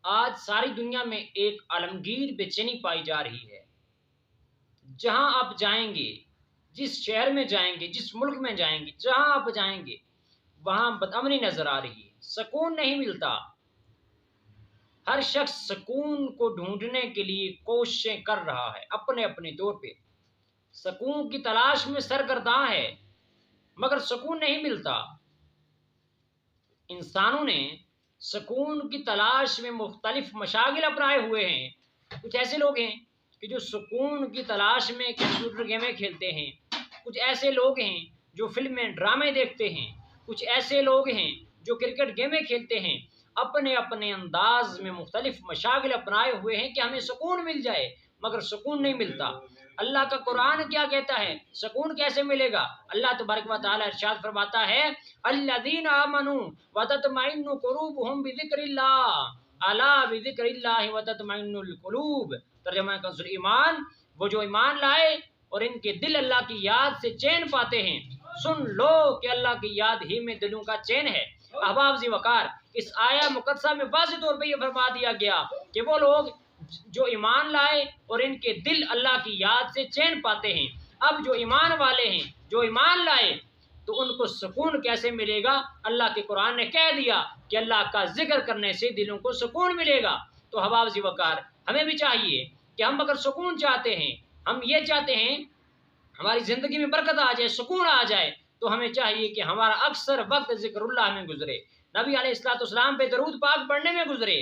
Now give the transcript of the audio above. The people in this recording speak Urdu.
آج ساری دنیا میں ایک عالمگیر بے چینی پائی جا رہی ہے۔ جہاں آپ جائیں گے، جس شہر میں جائیں گے، جس ملک میں جائیں گے، جہاں آپ جائیں گے وہاں بدامنی نظر آ رہی ہے، سکون نہیں ملتا۔ ہر شخص سکون کو ڈھونڈنے کے لیے کوششیں کر رہا ہے اپنے اپنے طور پہ، سکون کی تلاش میں سرگرداں ہے، مگر سکون نہیں ملتا۔ انسانوں نے سکون کی تلاش میں مختلف مشاغل اپنائے ہوئے ہیں۔ کچھ ایسے لوگ ہیں کہ جو سکون کی تلاش میں کمپیوٹر گیمیں کھیلتے ہیں، کچھ ایسے لوگ ہیں جو فلمیں ڈرامے دیکھتے ہیں، کچھ ایسے لوگ ہیں جو کرکٹ گیمیں کھیلتے ہیں، اپنے اپنے انداز میں مختلف مشاغل اپنائے ہوئے ہیں کہ ہمیں سکون مل جائے، مگر سکون نہیں ملتا۔ اللہ کا قرآن کیا کہتا ہے؟ سکون کیسے ملے گا؟ اللہ تبارک و تعالی ارشاد فرماتا ہے الذین آمنوا وتطمئن قلوبهم بذکر اللہ الا بذکر اللہ وتطمئن القلوب۔ ترجمہ کنز ایمان، وہ جو ایمان لائے اور ان کے دل اللہ کی یاد سے چین پاتے ہیں، سن لو کہ اللہ کی یاد ہی میں دلوں کا چین ہے۔ احباب ذی وقار، اس آیہ مقدسہ میں واضح طور پہ یہ فرما دیا گیا کہ وہ لوگ جو ایمان لائے اور ان کے دل اللہ کی یاد سے چین پاتے ہیں۔ اب جو ایمان والے ہیں، جو ایمان لائے، تو ان کو سکون کیسے ملے گا؟ اللہ کے قرآن نے کہہ دیا کہ اللہ کا ذکر کرنے سے دلوں کو سکون ملے گا۔ تو احباب ذی وقار، ہمیں بھی چاہیے کہ ہم اگر سکون چاہتے ہیں، ہم یہ چاہتے ہیں ہماری زندگی میں برکت آ جائے، سکون آ جائے، تو ہمیں چاہیے کہ ہمارا اکثر وقت ذکر اللہ میں گزرے، نبی علیہ الصلوۃ والسلام پہ درود پاک پڑھنے میں گزرے۔